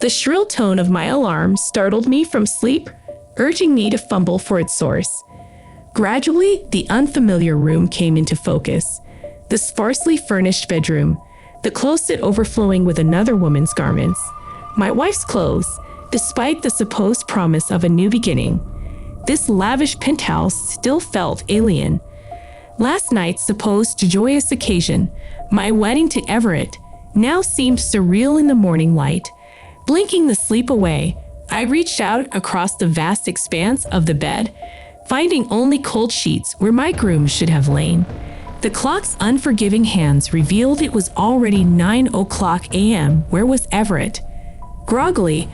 The shrill tone of my alarm startled me from sleep, urging me to fumble for its source. Gradually, the unfamiliar room came into focus. The sparsely furnished bedroom, the closet overflowing with another woman's garments, my wife's clothes, despite the supposed promise of a new beginning. This lavish penthouse still felt alien. Last night's supposed joyous occasion, my wedding to Everett, now seemed surreal in the morning light. Blinking the sleep away, I reached out across the vast expanse of the bed, finding only cold sheets where my groom should have lain. The clock's unforgiving hands revealed it was already 9:00 a.m. Where was Everett? Groggily,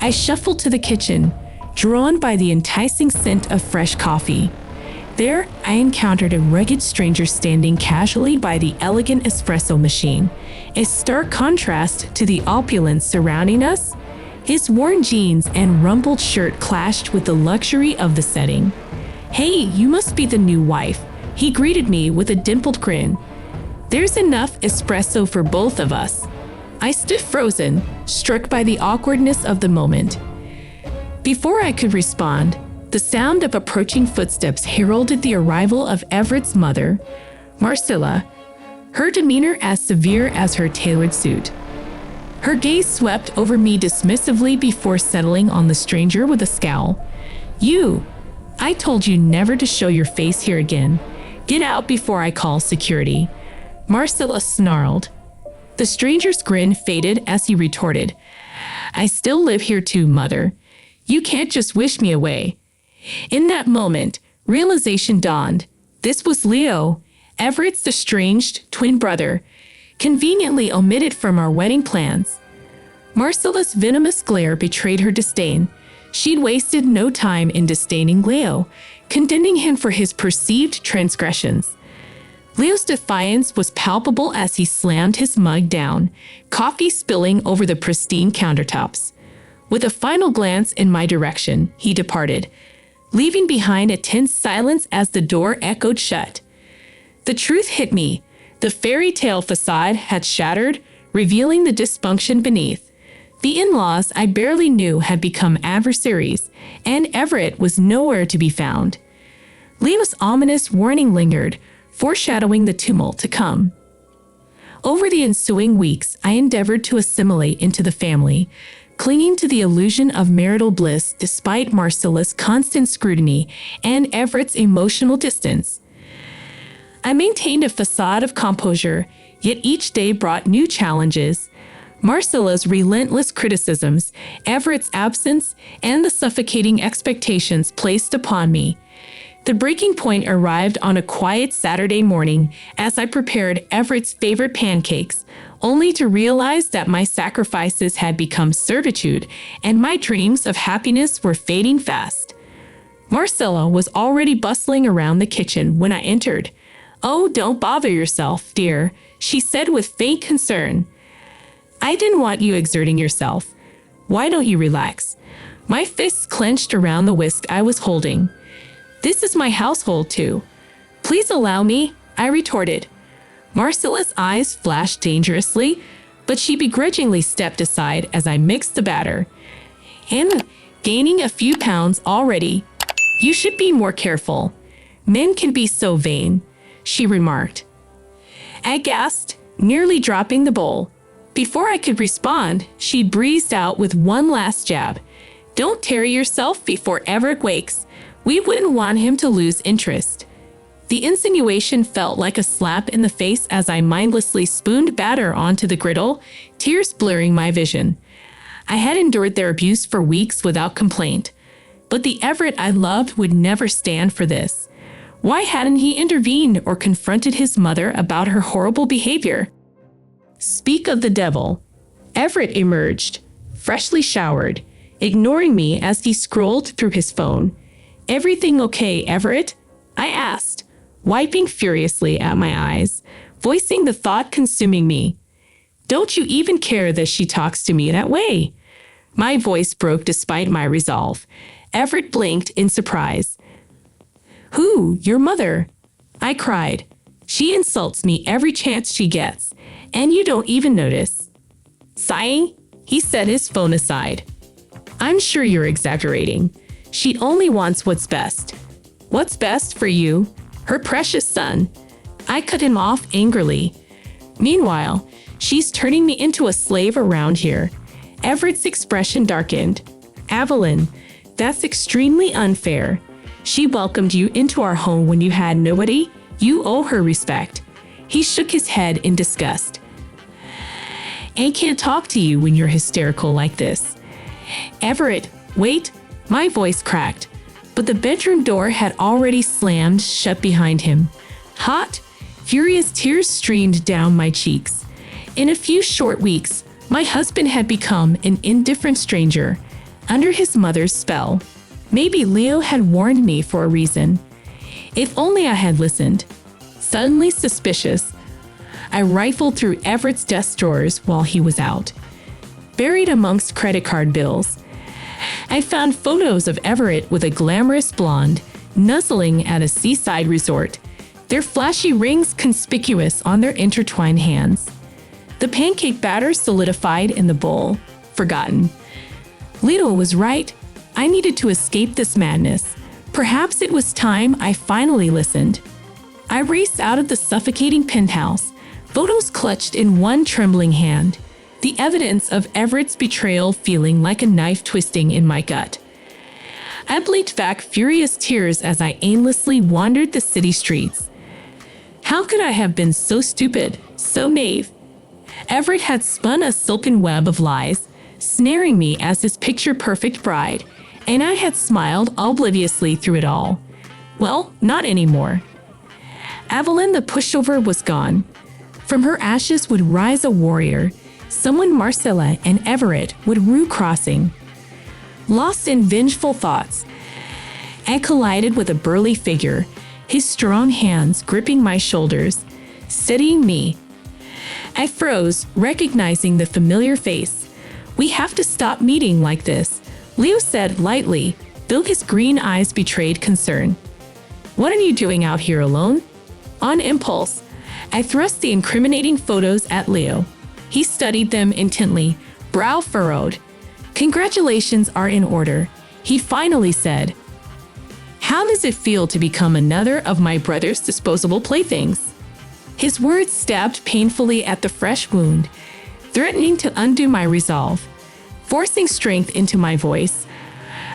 I shuffled to the kitchen, drawn by the enticing scent of fresh coffee. There, I encountered a rugged stranger standing casually by the elegant espresso machine, a stark contrast to the opulence surrounding us. His worn jeans and rumpled shirt clashed with the luxury of the setting. "Hey, you must be the new wife," he greeted me with a dimpled grin. "There's enough espresso for both of us." I stood frozen, struck by the awkwardness of the moment. Before I could respond, the sound of approaching footsteps heralded the arrival of Everett's mother, Marcela, her demeanor as severe as her tailored suit. Her gaze swept over me dismissively before settling on the stranger with a scowl. I told you never to show your face here again. Get out before I call security," Marcela snarled. The stranger's grin faded as he retorted, "I still live here too, mother. You can't just wish me away." In that moment, realization dawned. This was Leo, Everett's estranged twin brother, conveniently omitted from our wedding plans. Marcela's venomous glare betrayed her disdain. She'd wasted no time in disdaining Leo, condemning him for his perceived transgressions. Leo's defiance was palpable as he slammed his mug down, coffee spilling over the pristine countertops. With a final glance in my direction, he departed, leaving behind a tense silence as the door echoed shut. The truth hit me. The fairy tale facade had shattered, revealing the dysfunction beneath. The in-laws I barely knew had become adversaries, and Everett was nowhere to be found. Leo's ominous warning lingered, foreshadowing the tumult to come. Over the ensuing weeks, I endeavored to assimilate into the family, clinging to the illusion of marital bliss despite Marcela's constant scrutiny and Everett's emotional distance. I maintained a facade of composure, yet each day brought new challenges. Marcela's relentless criticisms, Everett's absence, and the suffocating expectations placed upon me. The breaking point arrived on a quiet Saturday morning as I prepared Everett's favorite pancakes, only to realize that my sacrifices had become servitude and my dreams of happiness were fading fast. Marcela was already bustling around the kitchen when I entered. "Oh, don't bother yourself, dear," she said with faint concern. "I didn't want you exerting yourself. Why don't you relax?" My fists clenched around the whisk I was holding. "This is my household too. Please allow me," I retorted. Marcela's eyes flashed dangerously, but she begrudgingly stepped aside as I mixed the batter. "And gaining a few pounds already. You should be more careful. Men can be so vain," she remarked. I gasped, nearly dropping the bowl. Before I could respond, she breezed out with one last jab. "Don't tarry yourself before Everett wakes. We wouldn't want him to lose interest." The insinuation felt like a slap in the face as I mindlessly spooned batter onto the griddle, tears blurring my vision. I had endured their abuse for weeks without complaint, but the Everett I loved would never stand for this. Why hadn't he intervened or confronted his mother about her horrible behavior? Speak of the devil. Everett emerged, freshly showered, ignoring me as he scrolled through his phone. "Everything okay, Everett?" I asked, wiping furiously at my eyes, voicing the thought consuming me. "Don't you even care that she talks to me that way?" My voice broke despite my resolve. Everett blinked in surprise. "Who? Your mother?" I cried. "She insults me every chance she gets, and you don't even notice." Sighing, He set his phone aside. I'm sure you're exaggerating. She only wants what's best. What's best for you? Her precious son. I cut him off angrily. Meanwhile, she's turning me into a slave around here. Everett's expression darkened. Avalon, that's extremely unfair. She welcomed you into our home when you had nobody. You owe her respect. He shook his head in disgust. I can't talk to you when you're hysterical like this. Everett, wait, my voice cracked, but the bedroom door had already slammed shut behind him. Hot, furious tears streamed down my cheeks. In a few short weeks, my husband had become an indifferent stranger, under his mother's spell. Maybe Leo had warned me for a reason. If only I had listened. Suddenly suspicious, I rifled through Everett's desk drawers while he was out. Buried amongst credit card bills, I found photos of Everett with a glamorous blonde, nuzzling at a seaside resort, their flashy rings conspicuous on their intertwined hands. The pancake batter solidified in the bowl, forgotten. Leo was right. I needed to escape this madness. Perhaps it was time I finally listened. I raced out of the suffocating penthouse, photos clutched in one trembling hand, the evidence of Everett's betrayal feeling like a knife twisting in my gut. I bleated back furious tears as I aimlessly wandered the city streets. How could I have been so stupid, so naive? Everett had spun a silken web of lies, snaring me as his picture-perfect bride, and I had smiled obliviously through it all. Well, not anymore. Avalon the pushover was gone. From her ashes would rise a warrior, someone Marcela and Everett would rue crossing. Lost in vengeful thoughts, I collided with a burly figure, his strong hands gripping my shoulders, steadying me. I froze, recognizing the familiar face. We have to stop meeting like this, Leo said lightly, though his green eyes betrayed concern. What are you doing out here alone? On impulse, I thrust the incriminating photos at Leo. He studied them intently, brow furrowed. Congratulations are in order, he finally said. How does it feel to become another of my brother's disposable playthings? His words stabbed painfully at the fresh wound, threatening to undo my resolve. Forcing strength into my voice,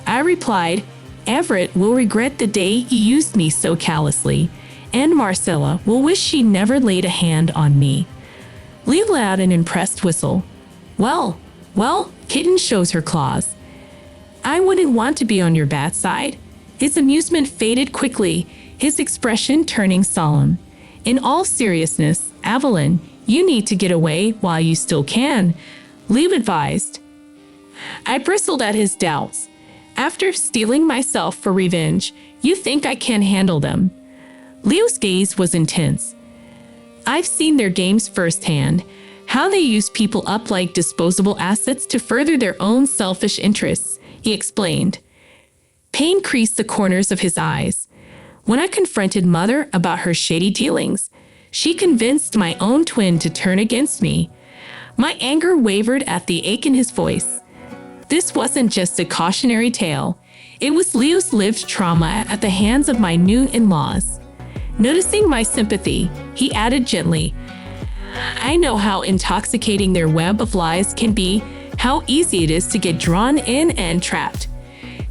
I replied, Everett will regret the day he used me so callously, and Marcela will wish she never laid a hand on me. Leo let out an impressed whistle. Well, kitten shows her claws. I wouldn't want to be on your bad side. His amusement faded quickly, his expression turning solemn. In all seriousness, Avalon, you need to get away while you still can, Leo advised. I bristled at his doubts. After stealing myself for revenge, you think I can't handle them? Leo's gaze was intense. I've seen their games firsthand, how they use people up like disposable assets to further their own selfish interests, he explained. Pain creased the corners of his eyes. When I confronted Mother about her shady dealings, she convinced my own twin to turn against me. My anger wavered at the ache in his voice. This wasn't just a cautionary tale. It was Leo's lived trauma at the hands of my new in-laws. Noticing my sympathy, he added gently, I know how intoxicating their web of lies can be, how easy it is to get drawn in and trapped.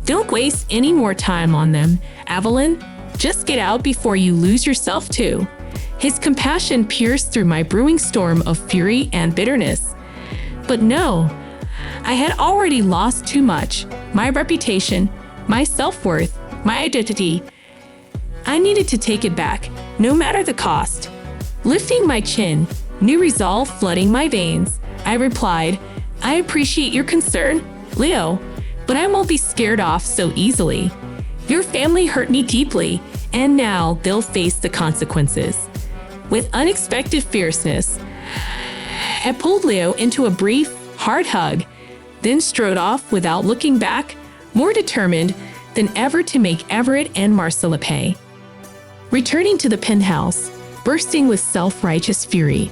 Don't waste any more time on them, Avalon. Just get out before you lose yourself too. His compassion pierced through my brewing storm of fury and bitterness. But no, I had already lost too much. My reputation, my self-worth, my identity. I needed to take it back, no matter the cost. Lifting my chin, new resolve flooding my veins, I replied, I appreciate your concern, Leo, but I won't be scared off so easily. Your family hurt me deeply, and now they'll face the consequences. With unexpected fierceness, I pulled Leo into a brief, hard hug, then strode off without looking back, more determined than ever to make Everett and Marcela pay. Returning to the penthouse, bursting with self-righteous fury,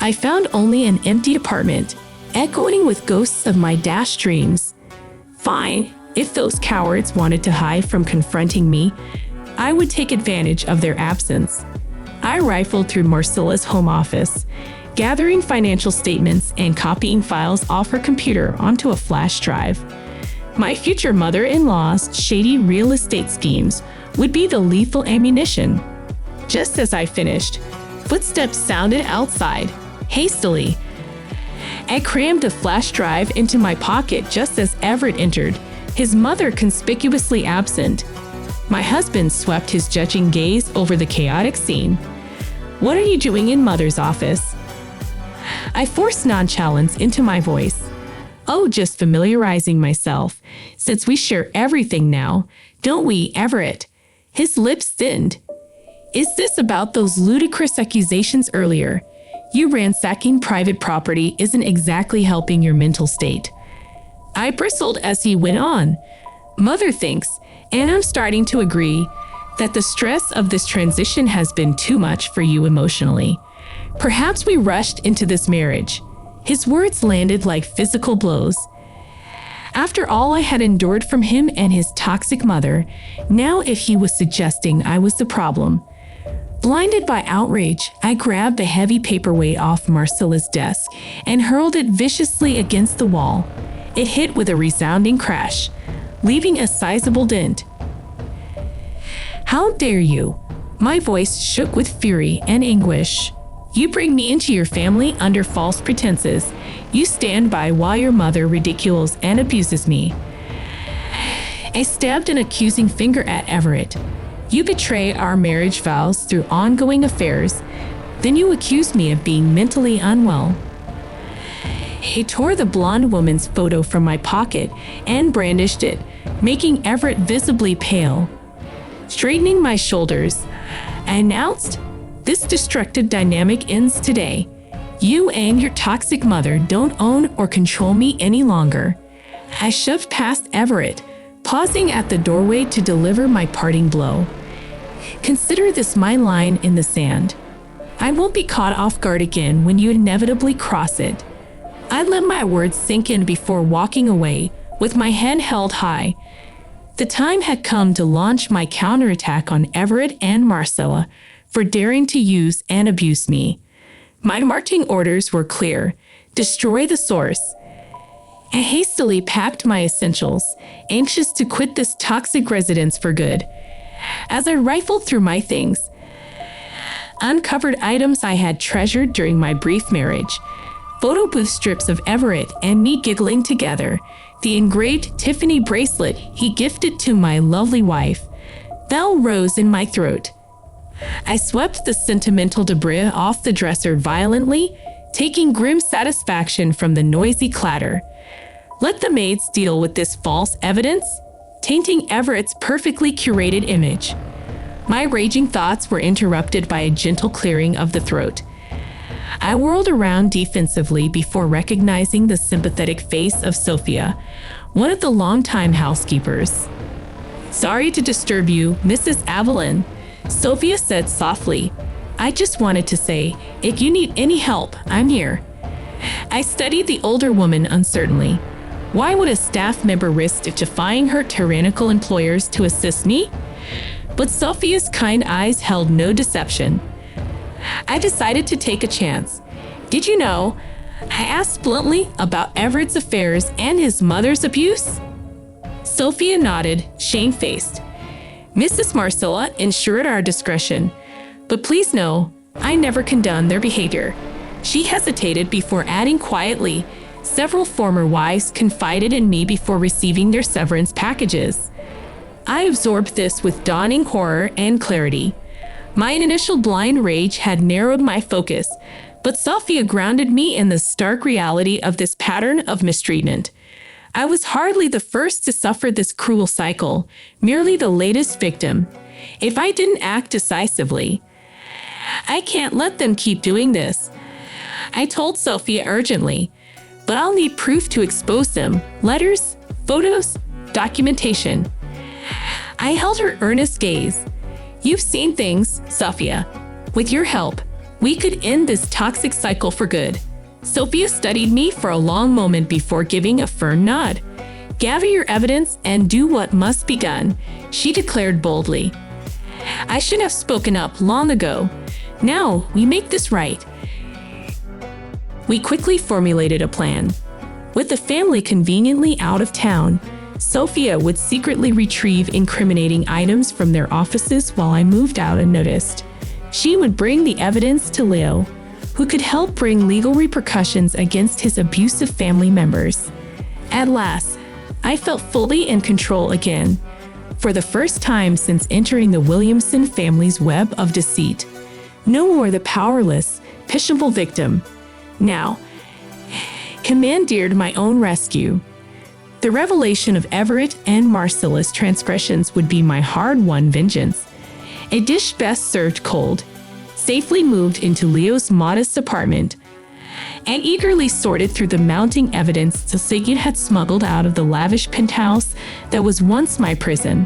I found only an empty apartment, echoing with ghosts of my dashed dreams. Fine, if those cowards wanted to hide from confronting me, I would take advantage of their absence. I rifled through Marcela's home office, gathering financial statements and copying files off her computer onto a flash drive. My future mother-in-law's shady real estate schemes would be the lethal ammunition. Just as I finished, footsteps sounded outside. Hastily, I crammed the flash drive into my pocket just as Everett entered, his mother conspicuously absent. My husband swept his judging gaze over the chaotic scene. "What are you doing in Mother's office?" I forced nonchalance into my voice. "Oh, just familiarizing myself, since we share everything now, don't we, Everett?" His lips thinned. "Is this about those ludicrous accusations earlier? You ransacking private property isn't exactly helping your mental state." I bristled as he went on. "Mother thinks, and I'm starting to agree, that the stress of this transition has been too much for you emotionally. Perhaps we rushed into this marriage." His words landed like physical blows. After all I had endured from him and his toxic mother, now if he was suggesting I was the problem. Blinded by outrage, I grabbed the heavy paperweight off Marcela's desk and hurled it viciously against the wall. It hit with a resounding crash, leaving a sizable dent. "How dare you?" My voice shook with fury and anguish. "You bring me into your family under false pretenses. You stand by while your mother ridicules and abuses me." I stabbed an accusing finger at Everett. "You betray our marriage vows through ongoing affairs. Then you accuse me of being mentally unwell." He tore the blonde woman's photo from my pocket and brandished it, making Everett visibly pale. Straightening my shoulders, I announced, "This destructive dynamic ends today. You and your toxic mother don't own or control me any longer." I shoved past Everett, pausing at the doorway to deliver my parting blow. "Consider this my line in the sand. I won't be caught off guard again when you inevitably cross it." I let my words sink in before walking away, with my head held high. The time had come to launch my counterattack on Everett and Marcela for daring to use and abuse me. My marching orders were clear: destroy the source. I hastily packed my essentials, anxious to quit this toxic residence for good. As I rifled through my things, uncovered items I had treasured during my brief marriage, photo booth strips of Everett and me giggling together, the engraved Tiffany bracelet he gifted to my lovely wife. Bell rose in my throat. I swept the sentimental debris off the dresser violently, taking grim satisfaction from the noisy clatter. Let the maids deal with this false evidence, tainting Everett's perfectly curated image. My raging thoughts were interrupted by a gentle clearing of the throat. I whirled around defensively before recognizing the sympathetic face of Sophia, one of the longtime housekeepers. "Sorry to disturb you, Mrs. Avalon," Sophia said softly. "I just wanted to say, if you need any help, I'm here." I studied the older woman uncertainly. Why would a staff member risk defying her tyrannical employers to assist me? But Sophia's kind eyes held no deception. I decided to take a chance. "Did you know?" I asked bluntly, "about Everett's affairs and his mother's abuse?" Sophia nodded, shamefaced. "Mrs. Marcela ensured our discretion, but please know, I never condone their behavior." She hesitated before adding quietly, "Several former wives confided in me before receiving their severance packages." I absorbed this with dawning horror and clarity. My initial blind rage had narrowed my focus, but Sophia grounded me in the stark reality of this pattern of mistreatment. I was hardly the first to suffer this cruel cycle, merely the latest victim. If I didn't act decisively, I can't let them keep doing this. I told Sophia urgently, "But I'll need proof to expose them: letters, photos, documentation." I held her earnest gaze. "You've seen things, Sophia. With your help, we could end this toxic cycle for good." Sophia studied me for a long moment before giving a firm nod. "Gather your evidence and do what must be done," she declared boldly. I should have spoken up long ago. Now we make this right. We quickly formulated a plan. With the family conveniently out of town, Sophia would secretly retrieve incriminating items from their offices while I moved out unnoticed. She would bring the evidence to Leo, who could help bring legal repercussions against his abusive family members. At last, I felt fully in control again, for the first time since entering the Williamson family's web of deceit. No more the powerless, pitiable victim. Now, commandeered my own rescue. The revelation of Everett and Marcela's transgressions would be my hard-won vengeance. A dish best served cold, safely moved into Leo's modest apartment, and eagerly sorted through the mounting evidence Cecilia had smuggled out of the lavish penthouse that was once my prison.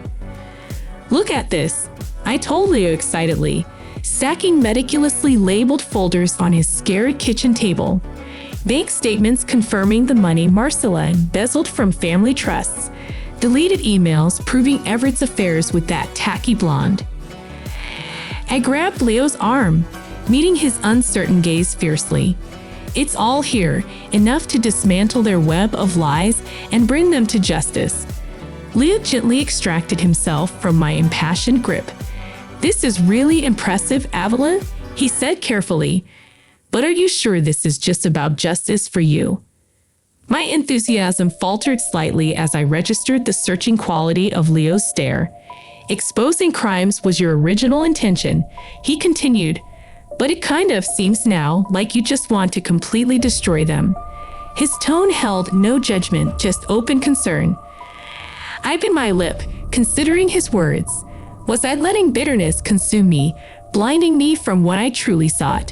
"Look at this," I told Leo excitedly, stacking meticulously labeled folders on his scared kitchen table. Bank statements confirming the money Marcela embezzled from family trusts, deleted emails proving Everett's affairs with that tacky blonde. I grabbed Leo's arm, meeting his uncertain gaze fiercely. "It's all here, enough to dismantle their web of lies and bring them to justice." Leo gently extracted himself from my impassioned grip. "This is really impressive, Avalon," he said carefully. "But are you sure this is just about justice for you?" My enthusiasm faltered slightly as I registered the searching quality of Leo's stare. "Exposing crimes was your original intention," he continued, "but it kind of seems now like you just want to completely destroy them." His tone held no judgment, just open concern. I bit my lip, considering his words. Was I letting bitterness consume me, blinding me from what I truly sought?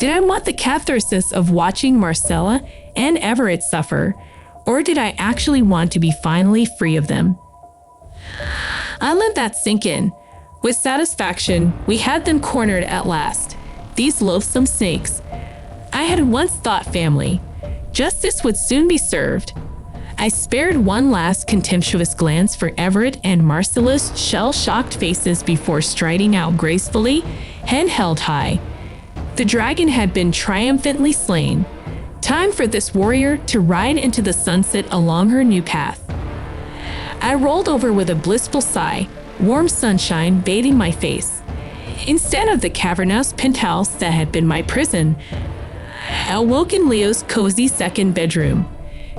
Did I want the catharsis of watching Marcela and Everett suffer, or did I actually want to be finally free of them? I let that sink in. With satisfaction, we had them cornered at last. These loathsome snakes. I had once thought family. Justice would soon be served. I spared one last contemptuous glance for Everett and Marcela's shell-shocked faces before striding out gracefully, head held high. The dragon had been triumphantly slain. Time for this warrior to ride into the sunset along her new path. I rolled over with a blissful sigh, warm sunshine bathing my face. Instead of the cavernous penthouse that had been my prison, I awoke in Leo's cozy second bedroom.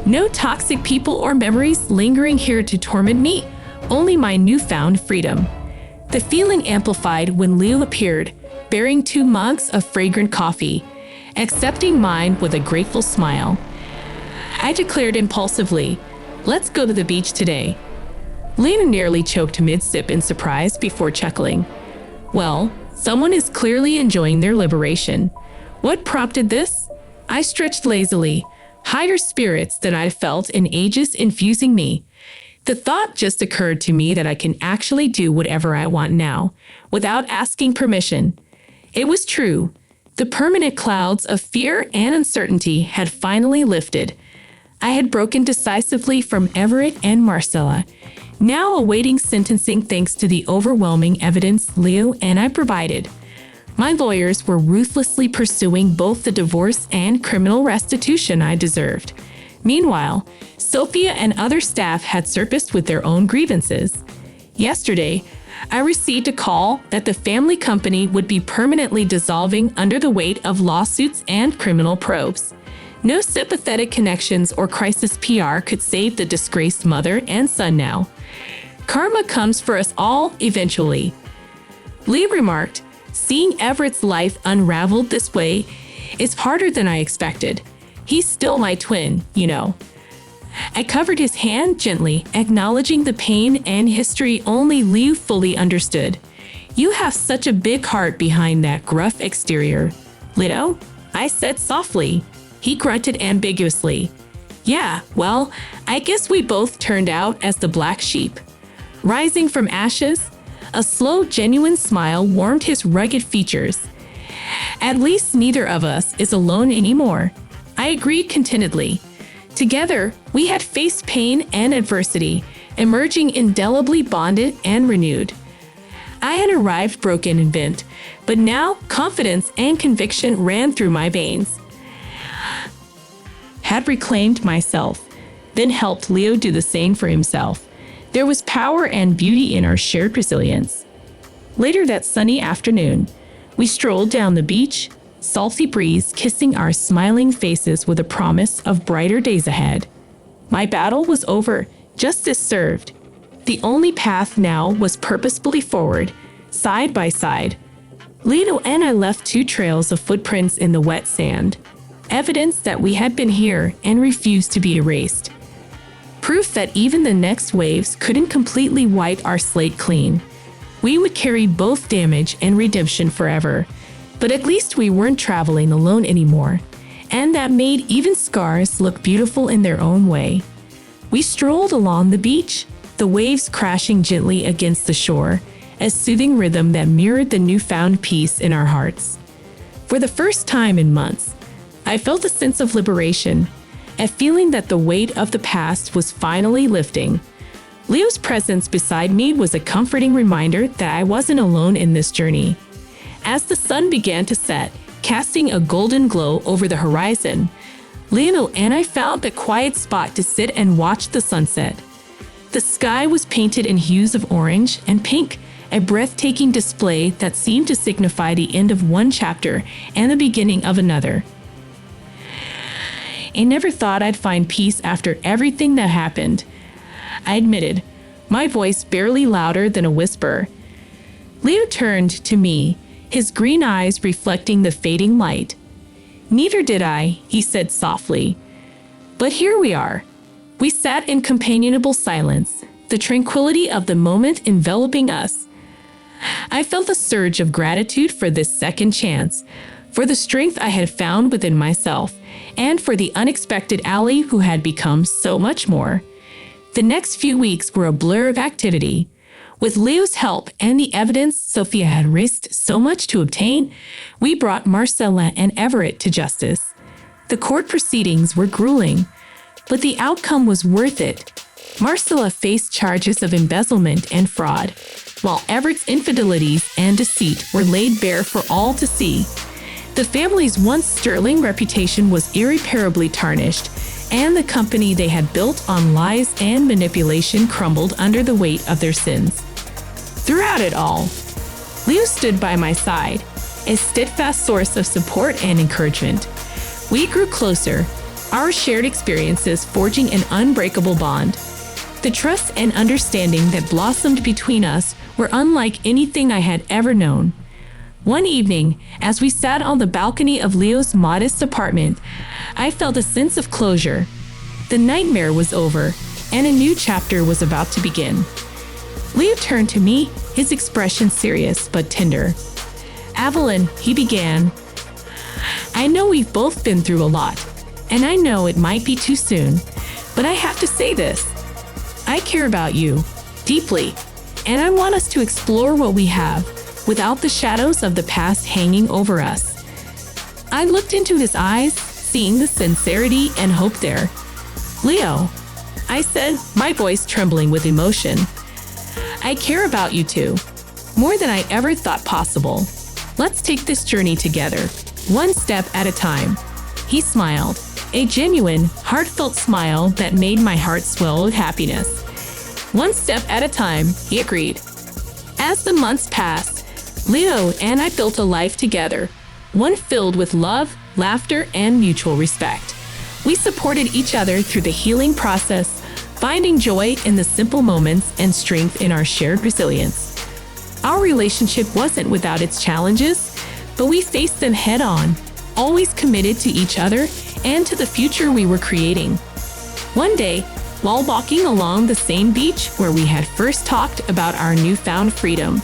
No toxic people or memories lingering here to torment me, only my newfound freedom. The feeling amplified when Leo appeared, bearing 2 mugs of fragrant coffee, accepting mine with a grateful smile. I declared impulsively, "Let's go to the beach today." Leo nearly choked mid-sip in surprise before chuckling. "Well, someone is clearly enjoying their liberation. What prompted this?" I stretched lazily, higher spirits than I'd felt in ages infusing me. The thought just occurred to me that I can actually do whatever I want now, without asking permission. It was true. The permanent clouds of fear and uncertainty had finally lifted. I had broken decisively from Everett and Marcela, now awaiting sentencing thanks to the overwhelming evidence Leo and I provided. My lawyers were ruthlessly pursuing both the divorce and criminal restitution I deserved. Meanwhile, Sophia and other staff had surfaced with their own grievances. Yesterday, I received a call that the family company would be permanently dissolving under the weight of lawsuits and criminal probes. No sympathetic connections or crisis PR could save the disgraced mother and son now. Karma comes for us all eventually. Lee remarked, "Seeing Everett's life unraveled this way is harder than I expected. He's still my twin, you know." I covered his hand gently, acknowledging the pain and history only Leo fully understood. "You have such a big heart behind that gruff exterior, Lito," I said softly. He grunted ambiguously. "Yeah, well, I guess we both turned out as the black sheep." Rising from ashes, a slow, genuine smile warmed his rugged features. "At least neither of us is alone anymore." I agreed contentedly. Together, we had faced pain and adversity, emerging indelibly bonded and renewed. I had arrived broken and bent, but now confidence and conviction ran through my veins. Had reclaimed myself, then helped Leo do the same for himself. There was power and beauty in our shared resilience. Later that sunny afternoon, we strolled down the beach, salty breeze kissing our smiling faces with a promise of brighter days ahead. My battle was over, justice served. The only path now was purposefully forward, side by side. Leo and I left 2 trails of footprints in the wet sand, evidence that we had been here and refused to be erased. Proof that even the next waves couldn't completely wipe our slate clean. We would carry both damage and redemption forever, but at least we weren't traveling alone anymore, and that made even scars look beautiful in their own way. We strolled along the beach, the waves crashing gently against the shore, a soothing rhythm that mirrored the newfound peace in our hearts. For the first time in months, I felt a sense of liberation, a feeling that the weight of the past was finally lifting. Leo's presence beside me was a comforting reminder that I wasn't alone in this journey. As the sun began to set, casting a golden glow over the horizon, Leo and I found a quiet spot to sit and watch the sunset. The sky was painted in hues of orange and pink, a breathtaking display that seemed to signify the end of one chapter and the beginning of another. I never thought I'd find peace after everything that happened, I admitted, my voice barely louder than a whisper. Leo turned to me, his green eyes reflecting the fading light. Neither did I, he said softly. But here we are. We sat in companionable silence, the tranquility of the moment enveloping us. I felt a surge of gratitude for this second chance, for the strength I had found within myself, and for the unexpected ally who had become so much more. The next few weeks were a blur of activity. With Leo's help and the evidence Sophia had risked so much to obtain, we brought Marcela and Everett to justice. The court proceedings were grueling, but the outcome was worth it. Marcela faced charges of embezzlement and fraud, while Everett's infidelities and deceit were laid bare for all to see. The family's once sterling reputation was irreparably tarnished, and the company they had built on lies and manipulation crumbled under the weight of their sins. Throughout it all, Leo stood by my side, a steadfast source of support and encouragement. We grew closer, our shared experiences forging an unbreakable bond. The trust and understanding that blossomed between us were unlike anything I had ever known. One evening, as we sat on the balcony of Leo's modest apartment, I felt a sense of closure. The nightmare was over, and a new chapter was about to begin. Leo turned to me, his expression serious but tender. "Avalon," he began, "I know we've both been through a lot, and I know it might be too soon, but I have to say this. I care about you, deeply, and I want us to explore what we have, without the shadows of the past hanging over us." I looked into his eyes, seeing the sincerity and hope there. "Leo," I said, my voice trembling with emotion, "I care about you too, more than I ever thought possible. Let's take this journey together, one step at a time." He smiled, a genuine, heartfelt smile that made my heart swell with happiness. "One step at a time," he agreed. As the months passed, Leo and I built a life together, one filled with love, laughter, and mutual respect. We supported each other through the healing process, finding joy in the simple moments and strength in our shared resilience. Our relationship wasn't without its challenges, but we faced them head on, always committed to each other and to the future we were creating. One day, while walking along the same beach where we had first talked about our newfound freedom,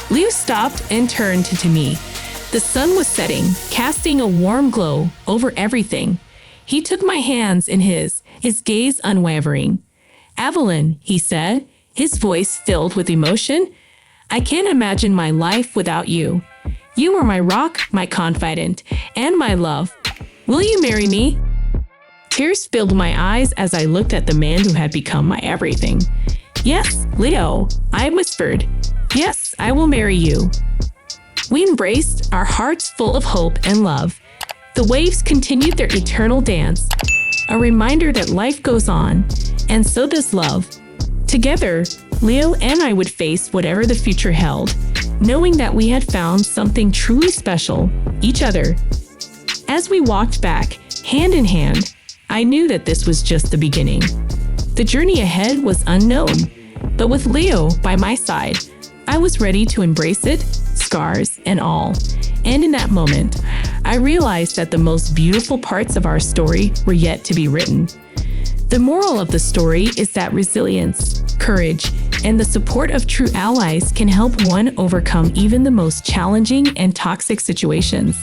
Leo stopped and turned to me. The sun was setting, casting a warm glow over everything. He took my hands in his gaze unwavering. "Avalon," he said, his voice filled with emotion, "I can't imagine my life without you. You are my rock, my confidant, and my love." Will you marry me? Tears filled my eyes as I looked at the man who had become my everything. Yes, Leo, I whispered. Yes, I will marry you. We embraced, our hearts full of hope and love. The waves continued their eternal dance, a reminder that life goes on, and so does love. Together, Leo and I would face whatever the future held, knowing that we had found something truly special, each other. As we walked back, hand in hand, I knew that this was just the beginning. The journey ahead was unknown, but with Leo by my side, I was ready to embrace it, scars and all. And in that moment, I realized that the most beautiful parts of our story were yet to be written. The moral of the story is that resilience, courage, and the support of true allies can help one overcome even the most challenging and toxic situations.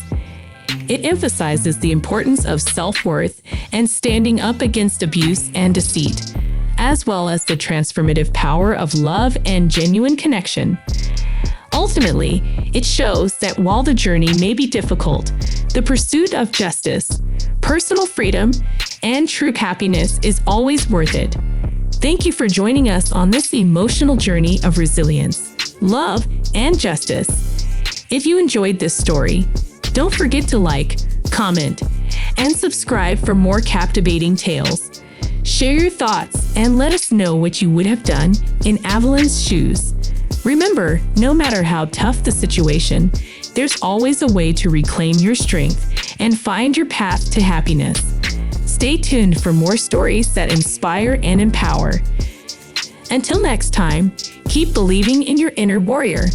It emphasizes the importance of self-worth and standing up against abuse and deceit, as well as the transformative power of love and genuine connection. Ultimately, it shows that while the journey may be difficult, the pursuit of justice, personal freedom, and true happiness is always worth it. Thank you for joining us on this emotional journey of resilience, love, and justice. If you enjoyed this story, don't forget to like, comment, and subscribe for more captivating tales. Share your thoughts and let us know what you would have done in Avalon's shoes. Remember, no matter how tough the situation, there's always a way to reclaim your strength and find your path to happiness. Stay tuned for more stories that inspire and empower. Until next time, keep believing in your inner warrior.